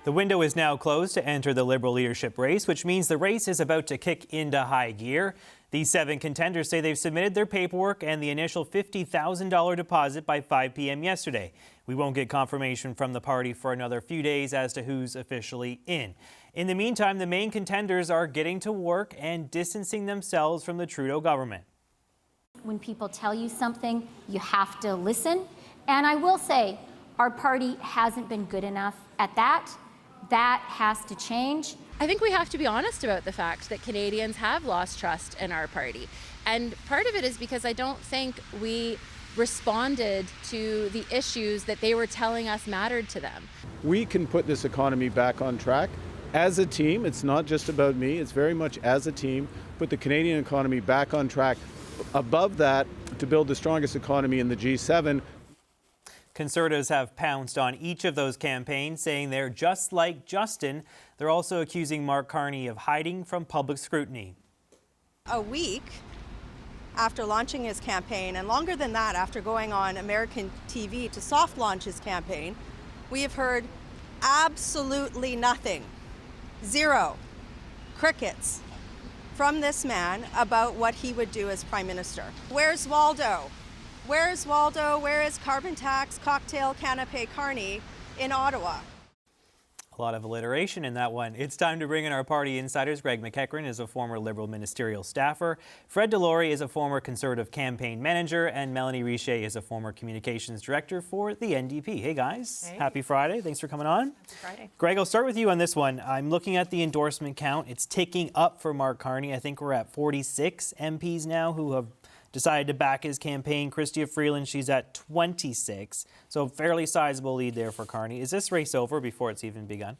The window is now closed to enter the Liberal leadership race, which means the race is about to kick into high gear. These 7 contenders say they've submitted their paperwork and the initial $50,000 deposit by 5 p.m. yesterday. We won't get confirmation from the party for another few days as to who's officially in. In the meantime, the main contenders are getting to work and distancing themselves from the Trudeau government. When people tell you something, you have to listen. And I will say, our party hasn't been good enough at that. That has to change. I think we have to be honest about the fact that Canadians have lost trust in our party. And part of it is because I don't think we responded to the issues that they were telling us mattered to them. We can put this economy back on track. As a team, it's not just about me, it's very much as a team, put the Canadian economy back on track. Above that, to build the strongest economy in the G7. Conservatives have pounced on each of those campaigns, saying they're just like Justin. They're also accusing Mark Carney of hiding from public scrutiny. A week after launching his campaign, and longer than that after going on American TV to soft launch his campaign, we have heard absolutely nothing. Zero. Crickets from this man about what he would do as Prime Minister. Where's Waldo? Where's Waldo? Where is carbon tax, cocktail, canapé, Carney in Ottawa? A lot of alliteration in that one. It's time to bring in our party insiders. Greg McEachran is a former Liberal ministerial staffer. Fred Delory is a former Conservative campaign manager. And Melanie Richer is a former communications director for the NDP. Hey, guys. Hey. Happy Friday. Thanks for coming on. Happy Friday. Greg, I'll start with you on this one. I'm looking at the endorsement count. It's ticking up for Mark Carney. I think we're at 46 MPs now who have decided to back his campaign. Chrystia Freeland, she's at 26. So fairly sizable lead there for Carney. Is this race over before it's even begun?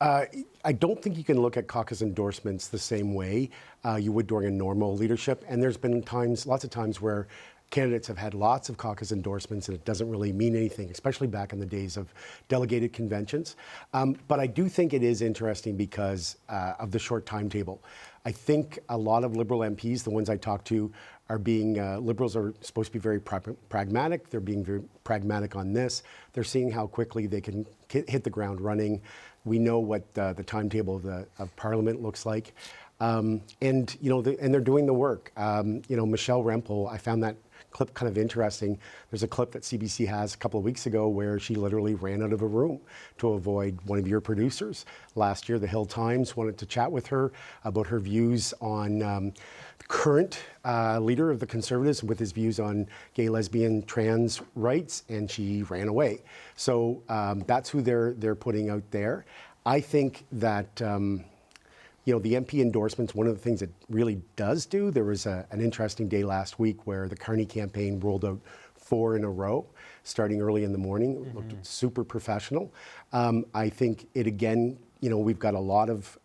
I don't think you can look at caucus endorsements the same way you would during a normal leadership. And there's been lots of times where candidates have had lots of caucus endorsements and it doesn't really mean anything, especially back in the days of delegated conventions. But I do think it is interesting because of the short timetable. I think a lot of Liberal MPs, the ones I talk to, are being, Liberals are supposed to be very pragmatic. They're being very pragmatic on this. They're seeing how quickly they can hit the ground running. We know what the timetable of Parliament looks like. And they're doing the work. Michelle Rempel, I found that clip kind of interesting. There's a clip that CBC has a couple of weeks ago where she literally ran out of a room to avoid one of your producers. Last year, the Hill Times wanted to chat with her about her views on the current leader of the Conservatives with his views on gay, lesbian, trans rights, and she ran away. So that's who they're putting out there. I think that the MP endorsements, one of the things it really does do, there was an interesting day last week where the Carney campaign rolled out 4 in a row, starting early in the morning. It looked super professional. I think it again, we've got a lot of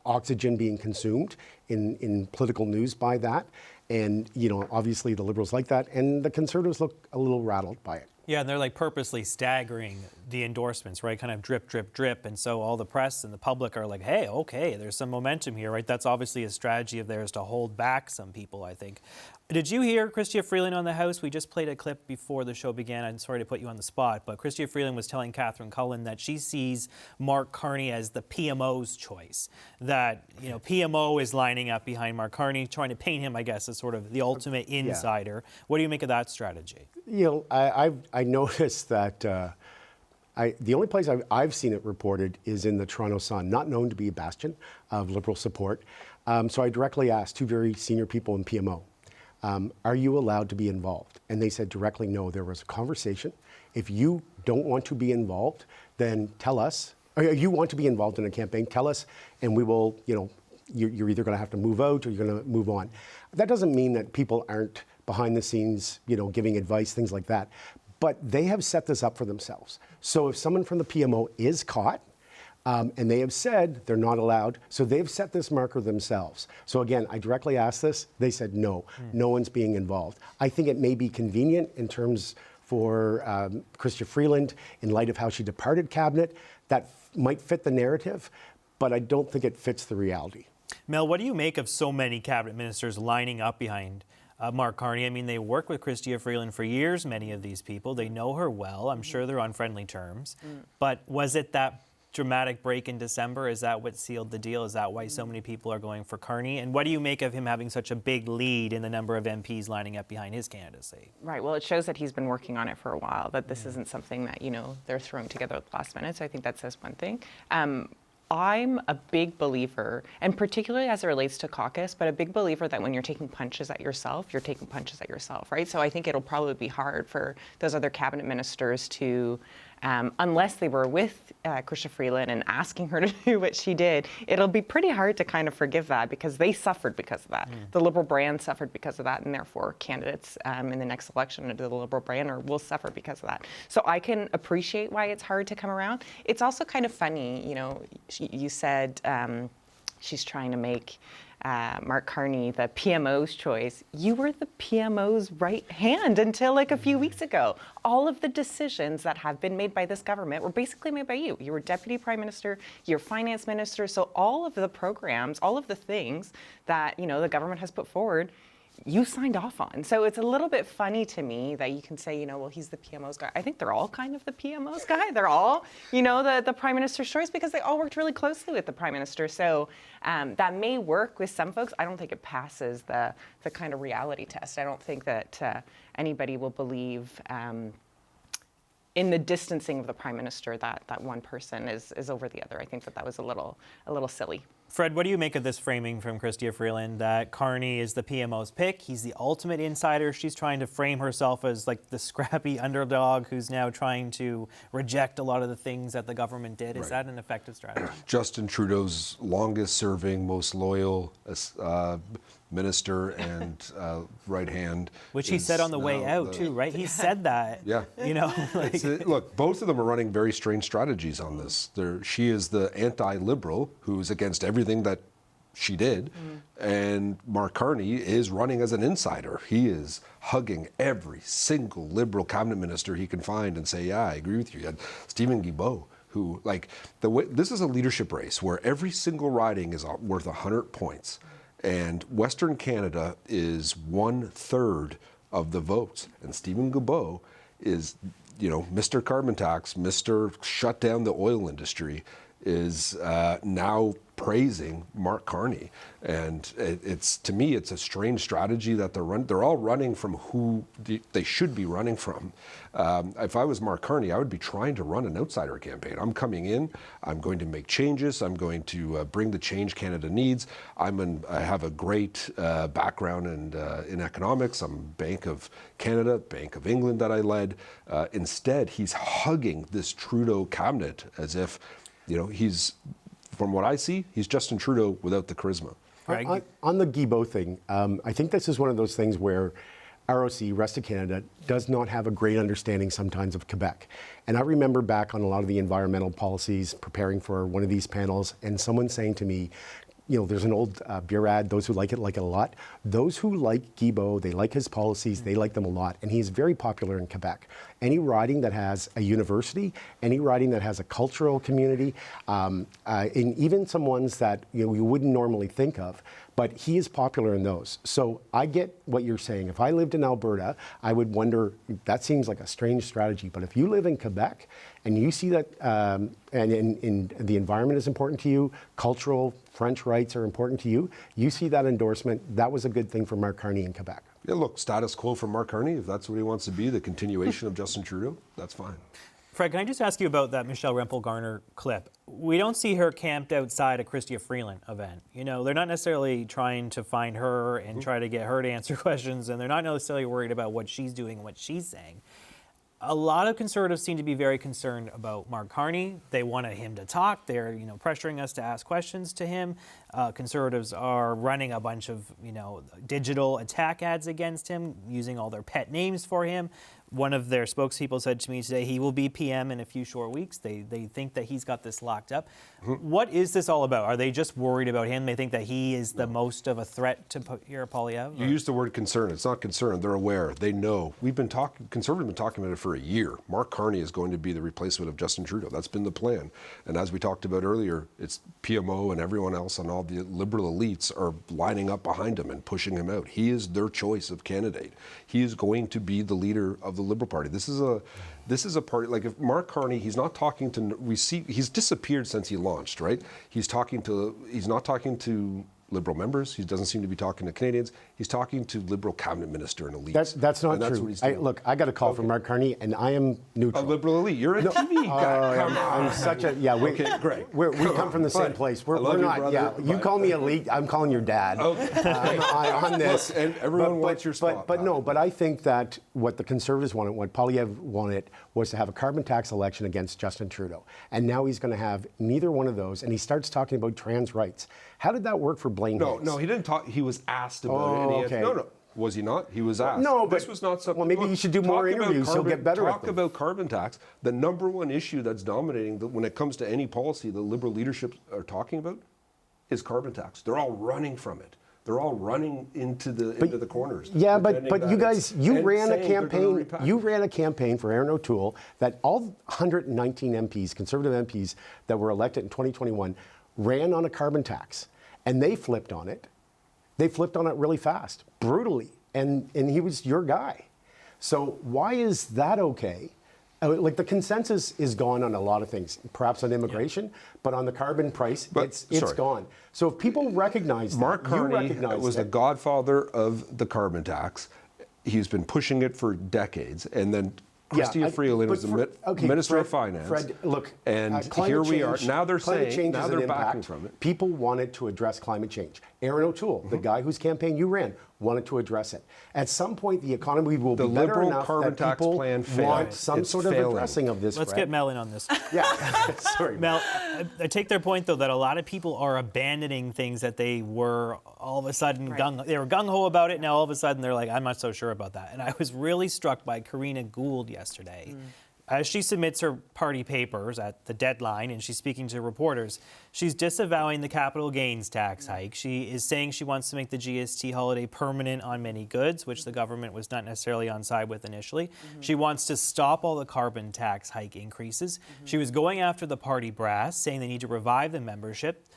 oxygen being consumed in political news by that. And, obviously the Liberals like that. And the Conservatives look a little rattled by it. Yeah, and they're like purposely staggering the endorsements, right? Kind of drip, drip, drip. And so all the press and the public are like, hey, okay, there's some momentum here, right? That's obviously a strategy of theirs to hold back some people, I think. Did you hear Chrystia Freeland on the House? We just played a clip before the show began. I'm sorry to put you on the spot, but Chrystia Freeland was telling Catherine Cullen that she sees Mark Carney as the PMO's choice. That, PMO is lining up behind Mark Carney, trying to paint him, I guess, as sort of the ultimate insider. Yeah. What do you make of that strategy? I noticed that the only place I've seen it reported is in the Toronto Sun, not known to be a bastion of Liberal support. So I directly asked 2 very senior people in PMO, are you allowed to be involved? And they said directly, no, there was a conversation. If you don't want to be involved, then tell us. Or you want to be involved in a campaign, tell us, and we will, you're either going to have to move out or you're going to move on. That doesn't mean that people aren't behind the scenes, giving advice, things like that. But they have set this up for themselves. So if someone from the PMO is caught, and they have said they're not allowed, so they've set this marker themselves. So again, I directly asked this, they said no, no one's being involved. I think it may be convenient in terms for Chrystia Freeland, in light of how she departed cabinet, that might fit the narrative, but I don't think it fits the reality. Mel, what do you make of so many cabinet ministers lining up behind Mark Carney. I mean, they work with Chrystia Freeland for years, many of these people. They know her well. I'm sure they're on friendly terms. But was it that dramatic break in December? Is that what sealed the deal? Is that why so many people are going for Carney? And what do you make of him having such a big lead in the number of MPs lining up behind his candidacy? Right. Well, it shows that he's been working on it for a while, that this isn't something that, they're throwing together at the last minute. So I think that says one thing. I'm a big believer, and particularly as it relates to caucus, but a big believer that when you're taking punches at yourself, you're taking punches at yourself, right? So I think it'll probably be hard for those other cabinet ministers to, unless they were with Chrystia Freeland and asking her to do what she did, it'll be pretty hard to kind of forgive that because they suffered because of that. The Liberal brand suffered because of that, and therefore candidates in the next election under the Liberal brand will suffer because of that. So I can appreciate why it's hard to come around. It's also kind of funny, you said she's trying to make Mark Carney the PMO's choice. You were the PMO's right hand until like a few weeks ago. All of the decisions that have been made by this government were basically made by you. You were Deputy Prime Minister, you're Finance Minister, so all of the programs, all of the things that the government has put forward, you signed off on. So it's a little bit funny to me that you can say, well, he's the PMO's guy. I think they're all kind of the PMO's guy. They're all, the Prime Minister's choice because they all worked really closely with the Prime Minister. So that may work with some folks. I don't think it passes the kind of reality test. I don't think that anybody will believe in the distancing of the Prime Minister that one person is over the other. I think that was a little silly. Fred, what do you make of this framing from Chrystia Freeland that Carney is the PMO's pick? He's the ultimate insider. She's trying to frame herself as like the scrappy underdog who's now trying to reject a lot of the things that the government did. Is that an effective strategy? Justin Trudeau's longest serving, most loyal minister and right hand. Which he said on the way out too, right? He said that. Yeah. Look, both of them are running very strange strategies on this. She is the anti-liberal who's against everything that she did, and Mark Carney is running as an insider. He is hugging every single Liberal cabinet minister he can find and say, yeah, I agree with you. You had Stephen Guilbeault, who, this is a leadership race where every single riding is worth 100 points. And Western Canada is 1/3 of the votes. And Stephen Guilbeault is, Mr. Carbon Tax, Mr. Shut Down the Oil Industry, is now praising Mark Carney. And to me, it's a strange strategy that they're all running from who they should be running from. If I was Mark Carney, I would be trying to run an outsider campaign. I'm coming in, I'm going to make changes, I'm going to bring the change Canada needs. I have a great background in economics. I'm Bank of Canada, Bank of England that I led. Instead, he's hugging this Trudeau cabinet as if, he's, from what I see, he's Justin Trudeau without the charisma. On the Guilbeault thing, I think this is one of those things where ROC, Rest of Canada, does not have a great understanding sometimes of Quebec. And I remember back on a lot of the environmental policies, preparing for one of these panels, and someone saying to me, there's an old beer ad, those who like it a lot. Those who like Guilbeault, they like his policies, they like them a lot. And he's very popular in Quebec. Any riding that has a university, any riding that has a cultural community, and even some ones that you wouldn't normally think of, but he is popular in those. So I get what you're saying. If I lived in Alberta, I would wonder, that seems like a strange strategy. But if you live in Quebec and you see that, and the environment is important to you, cultural, French rights are important to you, you see that endorsement, that was a good thing for Mark Carney in Quebec. Yeah, look, status quo for Mark Carney, if that's what he wants to be, the continuation of Justin Trudeau, that's fine. Fred, can I just ask you about that Michelle Rempel-Garner clip? We don't see her camped outside a Chrystia Freeland event. They're not necessarily trying to find her and try to get her to answer questions, and they're not necessarily worried about what she's doing and what she's saying. A lot of Conservatives seem to be very concerned about Mark Carney. They wanted him to talk. They're, pressuring us to ask questions to him. Conservatives are running a bunch of, digital attack ads against him, using all their pet names for him. One of their spokespeople said to me today he will be PM in a few short weeks. They think that he's got this locked up. What is this all about? Are they just worried about him? They think that he is the most of a threat to Pierre Poilievre? You used the word concern. It's not concern. They're aware. They know. Conservatives have been talking about it for a year. Mark Carney is going to be the replacement of Justin Trudeau. That's been the plan. And as we talked about earlier, it's PMO and everyone else and all the Liberal elites are lining up behind him and pushing him out. He is their choice of candidate. He is going to be the leader of the Liberal Party. This is a party, like if Mark Carney, he's not talking to, he's disappeared since he launched, right? He's not talking to Liberal members. He doesn't seem to be talking to Canadians. He's talking to Liberal cabinet minister and elites. That's not and true. What he's doing. Look, I got a call from Mark Carney, and I am neutral. A Liberal elite. You're a TV guy. Come on. I'm such a Okay, great. We come from the same place. We're love you, not. brother, Yeah, you but- call me elite. I'm calling your dad. On this. Look, and everyone wants your spot. But I think that what the Conservatives wanted, what Poilievre wanted, was to have a carbon tax election against Justin Trudeau. And now he's going to have neither one of those, and he starts talking about trans rights. How did that work for Blaine Hayes? No, he didn't talk. He was asked about it. And he okay. No. Was he not? He was asked. No, but this was not something. well, maybe you should do more interviews. He'll get better at Talk them. about carbon tax. The number one issue that's dominating when it comes to any policy the Liberal leadership are talking about is carbon tax. They're all running from it. They're all running into the corners. Yeah, but pretending you that guys, it's- you and ran a saying they're gonna campaign. repack You it. ran a campaign for Aaron O'Toole that all 119 MPs, Conservative MPs that were elected in 2021, ran on a carbon tax, and they flipped on it. They flipped on it really fast, brutally, and he was your guy. So why is that okay? Like the consensus is gone on a lot of things, perhaps on immigration, but on the carbon price, it's sorry. gone. So if people recognize that, Mark you Carney recognize was the that. godfather of the carbon tax. He's been pushing it for decades, and then Chrystia Freeland is the Minister of Finance. Fred, look, and climate here we are. change- Now they're climate saying, change now is an they're backing impact. from it. People wanted to address climate change. Aaron O'Toole, the guy whose campaign you ran, wanted to address it. At some point, the economy will The be better Liberal enough carbon that tax people plan failed. want some It's sort of failing. addressing of this. Let's Fred. get Mel in on this. Yeah, sorry. Mel, I take their point though that a lot of people are abandoning things that they were all of a sudden they were gung-ho about it. Now all of a sudden they're like, I'm not so sure about that. And I was really struck by Karina Gould yesterday. As she submits her party papers at the deadline and she's speaking to reporters, she's disavowing the capital gains tax hike. She is saying she wants to make the GST holiday permanent on many goods, which the government was not necessarily on side with initially. She wants to stop all the carbon tax hike increases. She was going after the party brass, saying they need to revive the membership.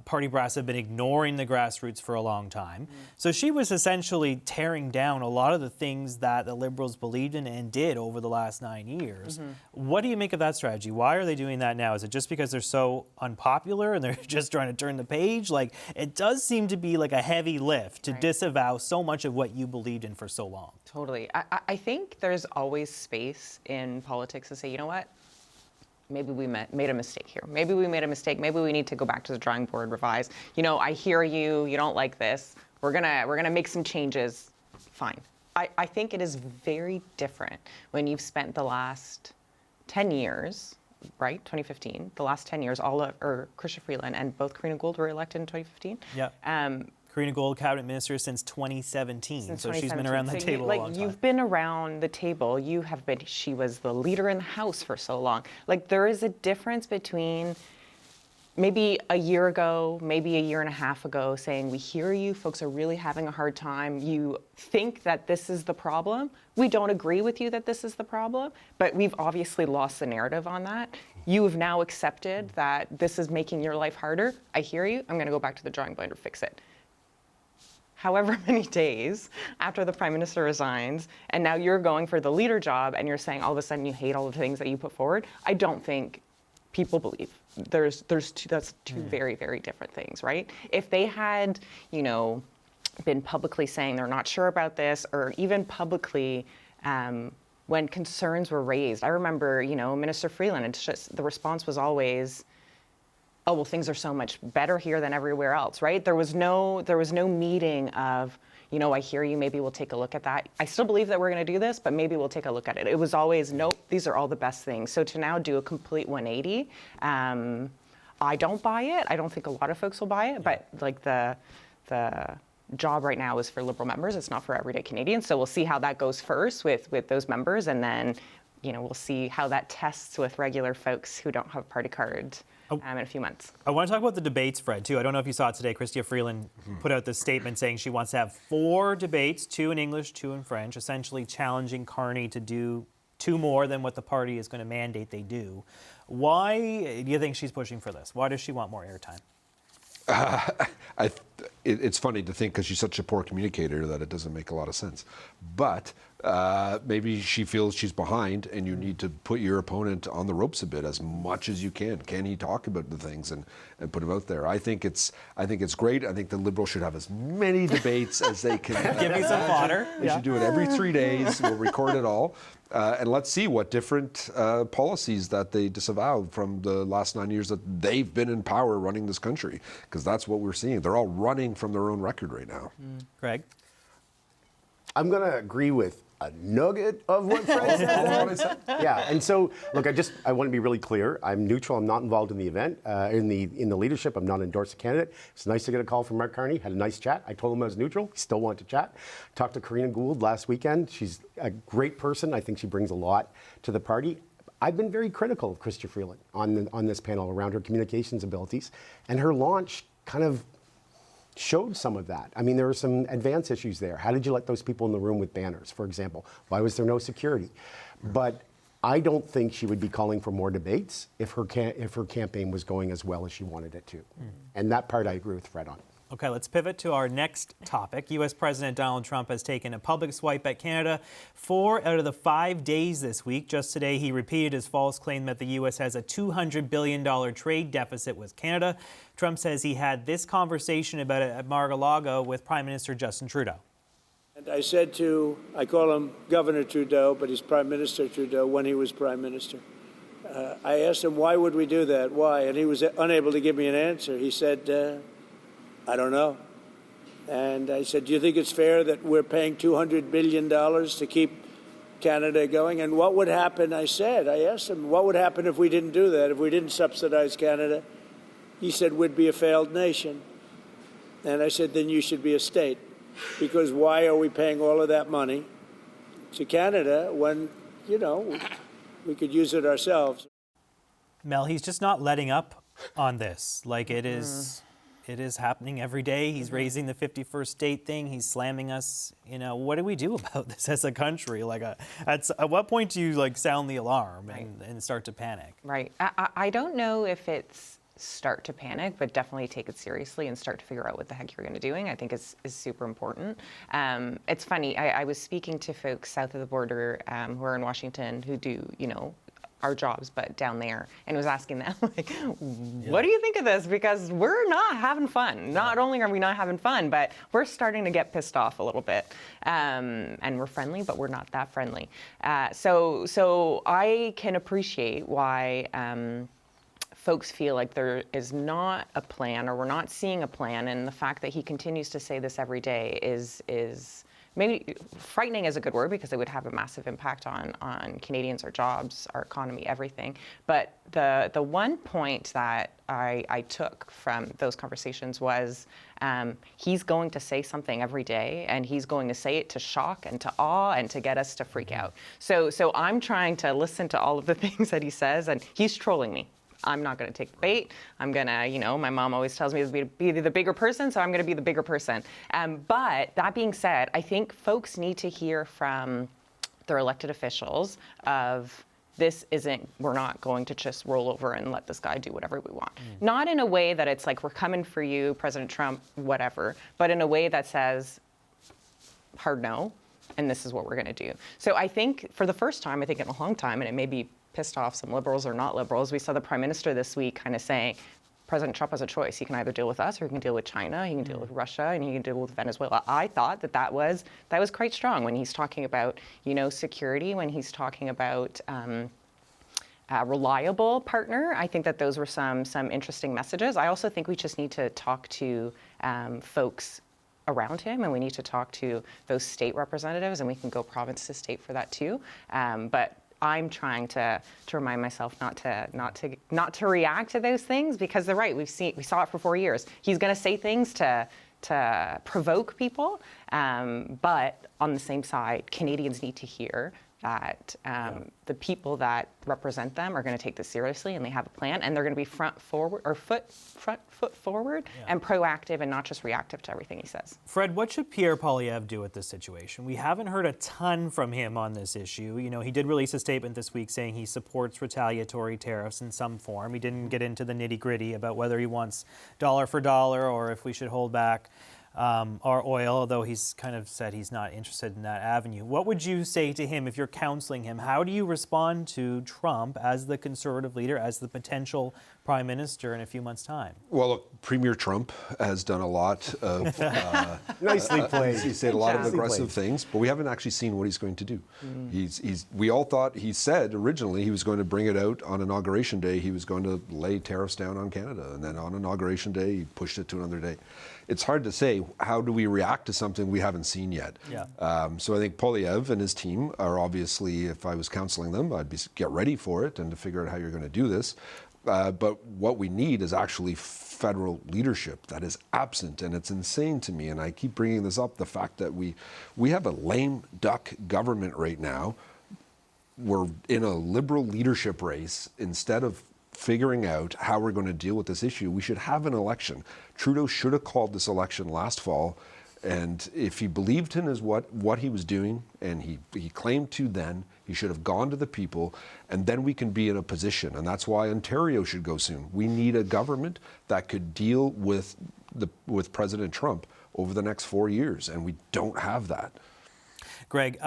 Party brass have been ignoring the grassroots for a long time. So she was essentially tearing down a lot of the things that the Liberals believed in and did over the last 9 years. What do you make of that strategy? Why are they doing that now? Is it just because they're so unpopular and they're just trying to turn the page? Like, it does seem to be like a heavy lift to disavow so much of what you believed in for so long. Totally. I think there's always space in politics to say, you know what? Maybe we made a mistake here. Maybe we made a mistake. Maybe we need to go back to the drawing board, revise. You know, I hear you. You don't like this. We're gonna make some changes. Fine. I think it is very different when you've spent the last 10 years, right? 2015. The last 10 years, Chrystia Freeland and both Karina Gould were elected in 2015. Yeah. Karina Gould, cabinet minister since 2017. So she's been around the table a long time. You've been around the table. She was the leader in the House for so long. Like, there is a difference between maybe a year ago, maybe a year and a half ago, saying, we hear you, folks are really having a hard time. You think that this is the problem. We don't agree with you that this is the problem, but we've obviously lost the narrative on that. You have now accepted that this is making your life harder. I hear you. I'm going to go back to the drawing board and fix it. However many days after the Prime Minister resigns, and now you're going for the leader job, and you're saying all of a sudden you hate all the things that you put forward, I don't think people believe. That's two very, very different things, right? If they had, been publicly saying they're not sure about this, or even publicly when concerns were raised, I remember, Minister Freeland, it's just the response was always, oh, well, things are so much better here than everywhere else, right? There was no meeting of, I hear you, maybe we'll take a look at that. I still believe that we're going to do this, but maybe we'll take a look at it. It was always, nope, these are all the best things. So to now do a complete 180, I don't buy it. I don't think a lot of folks will buy it, but like the job right now is for Liberal members. It's not for everyday Canadians. So we'll see how that goes first with those members, and then, we'll see how that tests with regular folks who don't have a party card in a few months. I want to talk about the debates, Fred, too. I don't know if you saw it today. Chrystia Freeland put out this statement saying she wants to have 4 debates, 2 in English, 2 in French, essentially challenging Carney to do 2 more than what the party is going to mandate they do. Why do you think she's pushing for this? Why does she want more airtime? It's funny to think, because she's such a poor communicator, that it doesn't make a lot of sense. But maybe she feels she's behind, and you need to put your opponent on the ropes a bit as much as you can. Can he talk about the things and put them out there? I think it's great. I think the Liberals should have as many debates as they can. Give me some fodder. They should do it every 3 days. We'll record it all. And let's see what different policies that they disavow from the last 9 years that they've been in power running this country, because that's what we're seeing. They're all running from their own record right now. Greg? I'm going to agree with a nugget of what Fred said. Yeah, and so look, I want to be really clear. I'm neutral. I'm not involved in the event, in the leadership. I'm not endorsed a candidate. It's nice to get a call from Mark Carney. Had a nice chat. I told him I was neutral. He still wanted to chat. Talked to Karina Gould last weekend. She's a great person. I think she brings a lot to the party. I've been very critical of Chrystia Freeland on this panel around her communications abilities, and her launch kind of showed some of that. I mean, there were some advance issues there. How did you let those people in the room with banners, for example? Why was there no security? But I don't think she would be calling for more debates if her campaign was going as well as she wanted it to. And that part I agree with Fred on. Okay, let's pivot to our next topic. U.S. President Donald Trump has taken a public swipe at Canada 4 out of the 5 days this week. Just today, he repeated his false claim that the U.S. has a $200 billion trade deficit with Canada. Trump says he had this conversation about it at Mar-a-Lago with Prime Minister Justin Trudeau. And I call him Governor Trudeau, but he's Prime Minister Trudeau when he was Prime Minister. I asked him, why would we do that? Why? And he was unable to give me an answer. He said, I don't know. And I said, do you think it's fair that we're paying $200 billion to keep Canada going? And what would happen, I asked him, what would happen if we didn't do that, if we didn't subsidize Canada? He said, we'd be a failed nation. And I said, then you should be a state. Because why are we paying all of that money to Canada when, we could use it ourselves? Mel, he's just not letting up on this. Like, it is happening every day. He's raising the 51st state thing. He's slamming us. What do we do about this as a country? Like, at what point do you sound the alarm and start to panic? Right. I don't know if it's start to panic, but definitely take it seriously and start to figure out what the heck you're going to be doing. I think is super important. It's funny. I was speaking to folks south of the border who are in Washington who do, our jobs, but down there, and was asking them, what do you think of this? Because we're not having fun. Not only are we not having fun, but we're starting to get pissed off a little bit. And we're friendly, but we're not that friendly. So I can appreciate why folks feel like there is not a plan, or we're not seeing a plan, and the fact that he continues to say this every day is maybe frightening is a good word, because it would have a massive impact on Canadians, our jobs, our economy, everything. But the one point that I took from those conversations was he's going to say something every day, and he's going to say it to shock and to awe and to get us to freak out. So I'm trying to listen to all of the things that he says, and he's trolling me. I'm not going to take the bait. I'm going to, my mom always tells me to be the bigger person, so I'm going to be the bigger person. But that being said, I think folks need to hear from their elected officials of we're not going to just roll over and let this guy do whatever we want. Not in a way that it's like, we're coming for you, President Trump, whatever, but in a way that says, hard no, and this is what we're going to do. So I think for the first time, in a long time, and it may be pissed off some Liberals or not Liberals, we saw the Prime Minister this week kind of saying, President Trump has a choice. He can either deal with us, or he can deal with China, he can deal with Russia, and he can deal with Venezuela. I thought that was quite strong when he's talking about, security, when he's talking about a reliable partner. I think that those were some interesting messages. I also think we just need to talk to folks around him, and we need to talk to those state representatives, and we can go province to state for that too. But I'm trying to remind myself not to react to those things, because they're right. We saw it for 4 years. He's going to say things to provoke people, but on the same side, Canadians need to hear that the people that represent them are going to take this seriously, and they have a plan, and they're going to be foot forward and proactive, and not just reactive to everything he says. Fred, what should Pierre Poilievre do with this situation? We haven't heard a ton from him on this issue. You know, he did release a statement this week saying he supports retaliatory tariffs in some form. He didn't get into the nitty-gritty about whether he wants dollar for dollar or if we should hold back our oil, although he's kind of said he's not interested in that avenue. What would you say to him if you're counseling him? How do you respond to Trump as the Conservative leader, as the potential Prime Minister in a few months' time? Well, look, Premier Trump has done a lot of... Nicely played. He's said a lot of aggressive things, but we haven't actually seen what he's going to do. We all thought, he said originally he was going to bring it out on Inauguration Day. He was going to lay tariffs down on Canada. And then on Inauguration Day, he pushed it to another day. It's hard to say, how do we react to something we haven't seen yet? Yeah. So I think Poilievre and his team are obviously, if I was counseling them, I'd be get ready for it and to figure out how you're going to do this. But what we need is actually federal leadership that is absent, and it's insane to me, and I keep bringing this up, the fact that we have a lame duck government right now. We're in a Liberal leadership race. Instead of figuring out how we're going to deal with this issue, we should have an election. Trudeau should have called this election last fall, and if he believed in what he was doing, and he claimed to then, he should have gone to the people, and then we can be in a position. And that's why Ontario should go soon. We need a government that could deal with President Trump over the next 4 years, and we don't have that. Greg,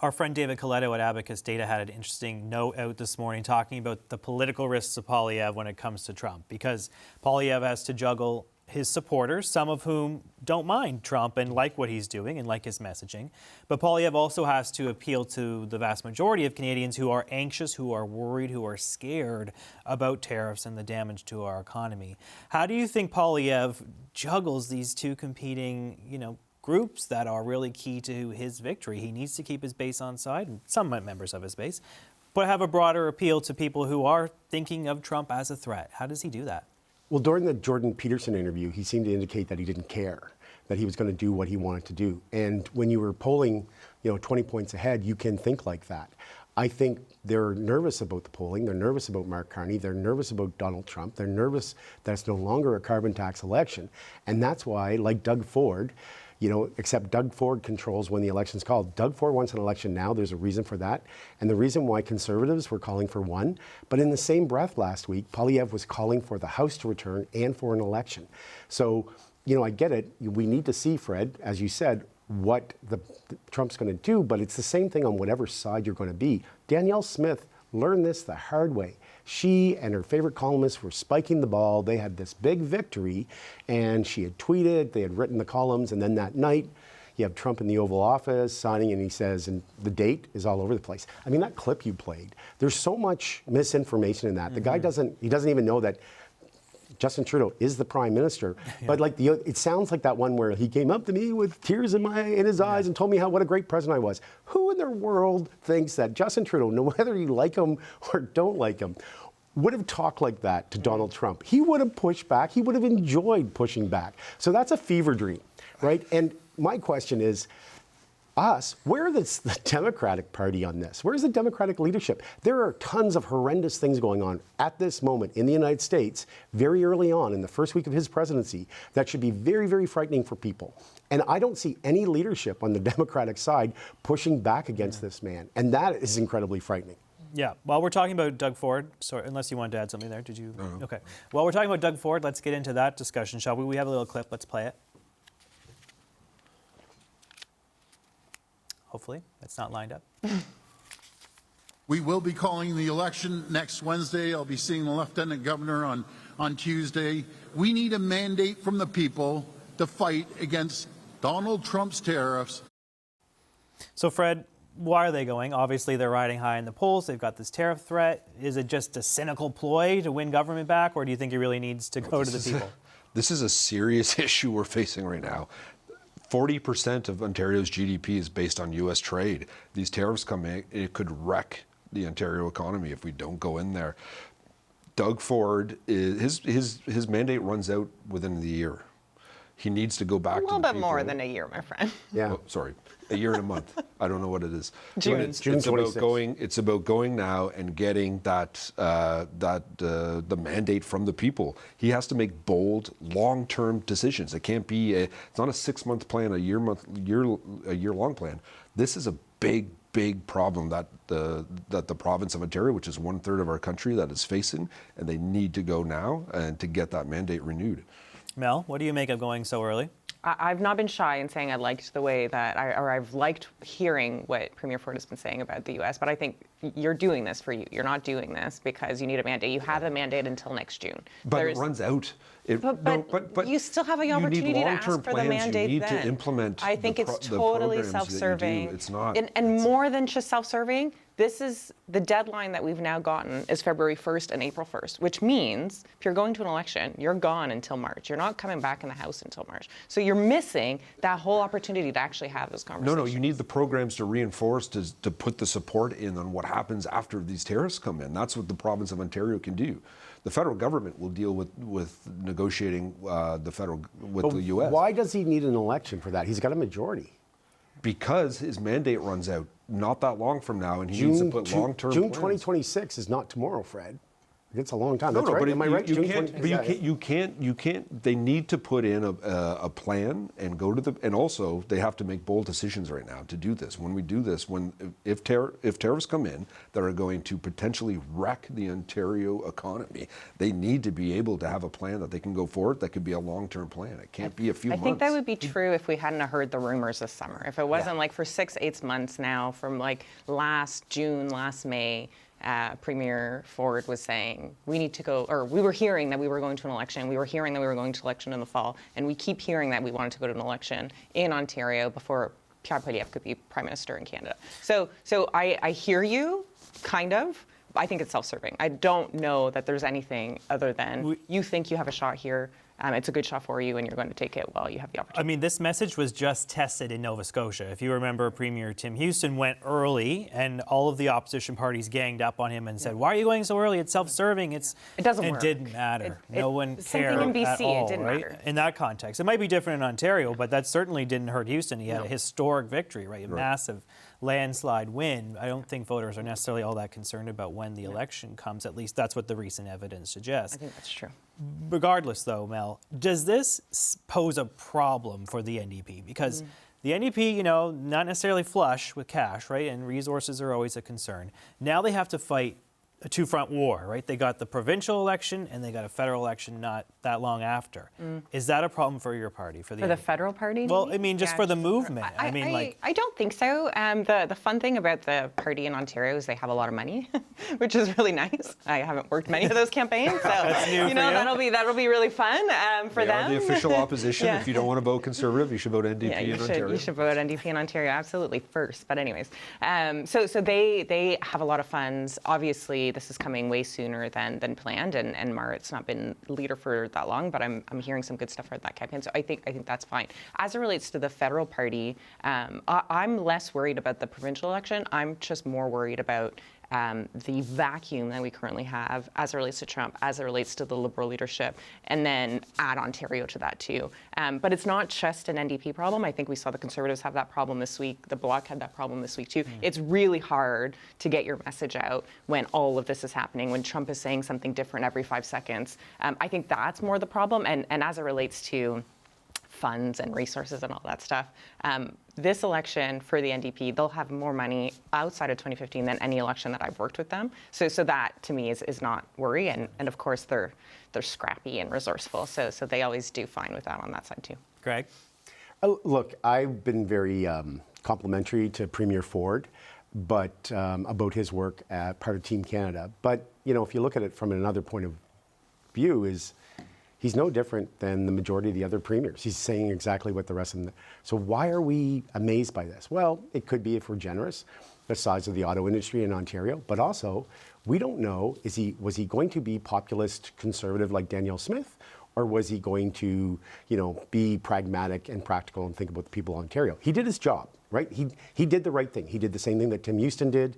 our friend David Coletto at Abacus Data had an interesting note out this morning talking about the political risks of Poilievre when it comes to Trump, because Poilievre has to juggle his supporters, some of whom don't mind Trump and like what he's doing and like his messaging. But Poilievre also has to appeal to the vast majority of Canadians who are anxious, who are worried, who are scared about tariffs and the damage to our economy. How do you think Poilievre juggles these two competing, groups that are really key to his victory? He needs to keep his base on side, and some members of his base, but have a broader appeal to people who are thinking of Trump as a threat. How does he do that? Well, during the Jordan Peterson interview, he seemed to indicate that he didn't care, that he was going to do what he wanted to do. And when you were polling, 20 points ahead, you can think like that. I think they're nervous about the polling. They're nervous about Mark Carney. They're nervous about Donald Trump. They're nervous that it's no longer a carbon tax election. And that's why, like Doug Ford, except Doug Ford controls when the election's called. Doug Ford wants an election now. There's a reason for that. And the reason why Conservatives were calling for one, but in the same breath last week, Poilievre was calling for the House to return and for an election. So, I get it. We need to see, Fred, as you said, what Trump's going to do, but it's the same thing on whatever side you're going to be. Danielle Smith learned this the hard way. She and her favorite columnists were spiking the ball. They had this big victory, and she had tweeted, they had written the columns, and then that night, you have Trump in the Oval Office signing, and he says, and the date is all over the place. I mean, that clip you played, there's so much misinformation in that. The guy doesn't even know that Justin Trudeau is the Prime Minister, but it sounds like that one where he came up to me with tears in his eyes and told me what a great president I was. Who in the world thinks that Justin Trudeau, no whether you like him or don't like him, would have talked like that to Donald Trump? He would have pushed back. He would have enjoyed pushing back. So that's a fever dream, right? And my question is, where is the Democratic Party on this? Where's the Democratic leadership? There are tons of horrendous things going on at this moment in the United States, very early on in the first week of his presidency, that should be very, very frightening for people. And I don't see any leadership on the Democratic side pushing back against this man. And that is incredibly frightening. Yeah. While we're talking about Doug Ford, sorry, unless you wanted to add something there, did you? No. Okay. While we're talking about Doug Ford, let's get into that discussion, shall we? We have a little clip. Let's play it. Hopefully, it's not lined up. We will be calling the election next Wednesday. I'll be seeing the Lieutenant Governor on Tuesday. We need a mandate from the people to fight against Donald Trump's tariffs. So, Fred, why are they going? Obviously, they're riding high in the polls. They've got this tariff threat. Is it just a cynical ploy to win government back, or do you think he really needs to go to the people? This is a serious issue we're facing right now. 40% of Ontario's GDP is based on U.S. trade. These tariffs come in, it could wreck the Ontario economy if we don't go in there. Doug Ford, his mandate runs out within the year. He needs to go back A to little the bit more people. than a year, my friend. Yeah. Oh, sorry, a year and a month. I don't know what it is. June. But it's June about 26th. going. It's about going now and getting the mandate from the people. He has to make bold, long-term decisions. It can't be. It's not a 6-month plan, a year-long plan. This is a big problem that the province of Ontario, which is 1/3 of our country, that is facing, and they need to go now and to get that mandate renewed. Mel, what do you make of going so early? I've not been shy in saying I liked the way that, I've liked hearing what Premier Ford has been saying about the U.S., but I think you're doing this for you. You're not doing this because you need a mandate. You have a mandate until next June. But it runs out. But you still have the opportunity to ask for the mandate You need then. to implement I think it's the totally programs that you do. self-serving. It's not. And more than just self-serving, this is the deadline that we've now gotten is February 1st and April 1st, which means if you're going to an election, you're gone until March. You're not coming back in the House until March. So you're missing that whole opportunity to actually have this conversation. No, you need the programs to reinforce, to put the support in on what happens after these tariffs come in. That's what the province of Ontario can do. The federal government will deal with negotiating the U.S. Why does he need an election for that? He's got a majority. Because his mandate runs out not that long from now, and he needs to put long-term June plans. 2026 is not tomorrow, Fred. It's a long time. No, That's no, right. but Am I right? you June can't. 20 But you can't. They need to put in a plan and go to the. And also, they have to make bold decisions right now to do this. When we do this, if tariffs come in that are going to potentially wreck the Ontario economy, they need to be able to have a plan that they can go forward. That could be a long-term plan. It can't be a few months. I think that would be true if we hadn't heard the rumors this summer. If it wasn't like for 6-8 months now, from like last June, last May. Premier Ford was saying we need to go, or we were hearing that we were going to an election. We were hearing that we were going to an election in the fall, and we keep hearing that we wanted to go to an election in Ontario before Pierre Poilievre could be Prime Minister in Canada. So I hear you, kind of. I think it's self-serving. I don't know that there's anything other than you think you have a shot here. It's a good shot for you, and you're going to take it while you have the opportunity. I mean, this message was just tested in Nova Scotia. If you remember, Premier Tim Houston went early, and all of the opposition parties ganged up on him and said, "Why are you going so early? It's self-serving." It doesn't work. It didn't matter. No one same cared thing in BC, at all, it didn't right? matter. In that context, it might be different in Ontario, but that certainly didn't hurt Houston. He had a historic victory, right? A massive landslide win. I don't think voters are necessarily all that concerned about when the election comes. At least that's what the recent evidence suggests. I think that's true. Regardless, though, Mel, does this pose a problem for the NDP? Because the NDP, not necessarily flush with cash, right? And resources are always a concern. Now they have to fight a two-front war, right? They got the provincial election and they got a federal election not that long after. Is that a problem for your party, for the For the federal party? Well, I mean, just for the movement. I don't think so. The fun thing about the party in Ontario is they have a lot of money, which is really nice. I haven't worked many of those campaigns, so that'll be really fun for them. They are the official opposition. Yeah. If you don't want to vote Conservative, you should vote NDP Yeah, in Ontario. you should vote NDP in Ontario, absolutely, first. But anyways, so they have a lot of funds. Obviously, this is coming way sooner than planned, and Marit's not been leader for that long, but I'm hearing some good stuff about that campaign, so I think that's fine. As it relates to the federal party, I'm less worried about the provincial election. I'm just more worried about the vacuum that we currently have as it relates to Trump, as it relates to the Liberal leadership, and then add Ontario to that too. But it's not just an NDP problem. I think we saw the Conservatives have that problem this week. The Bloc had that problem this week too. It's really hard to get your message out when all of this is happening, when Trump is saying something different every 5 seconds. I think that's more the problem. And as it relates to funds and resources and all that stuff. This election for the NDP, they'll have more money outside of 2015 than any election that I've worked with them. So that to me is not worry. And of course they're scrappy and resourceful. So they always do fine with that on that side too. Greg? Look, I've been very complimentary to Premier Ford, but about his work at part of Team Canada. But if you look at it from another point of view, he's no different than the majority of the other premiers. He's saying exactly what the rest of them. So why are we amazed by this? Well, it could be, if we're generous, the size of the auto industry in Ontario, but also we don't know, was he going to be populist conservative like Danielle Smith, or was he going to, be pragmatic and practical and think about the people of Ontario? He did his job, right? He did the right thing. He did the same thing that Tim Houston did,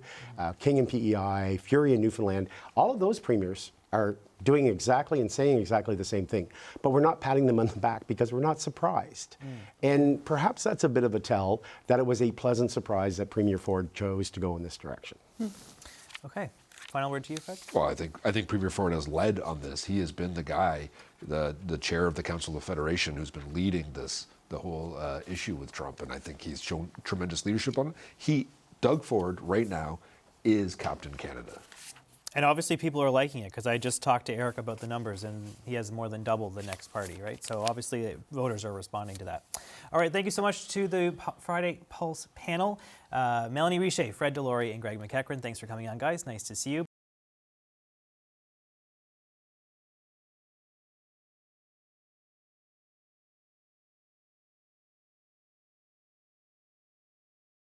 King in PEI, Fury in Newfoundland. All of those premiers are doing exactly and saying exactly the same thing. But we're not patting them on the back because we're not surprised. And perhaps that's a bit of a tell that it was a pleasant surprise that Premier Ford chose to go in this direction. Okay. Final word to you, Fred? Well, I think Premier Ford has led on this. He has been the guy, the chair of the Council of Federation, who's been leading the whole issue with Trump, and I think he's shown tremendous leadership on it. Doug Ford, right now, is Captain Canada. And obviously people are liking it because I just talked to Eric about the numbers and he has more than double the next party, right? So obviously voters are responding to that. All right, thank you so much to the Friday Pulse panel. Melanie Richer, Fred Delory, and Greg McEachran, thanks for coming on, guys. Nice to see you.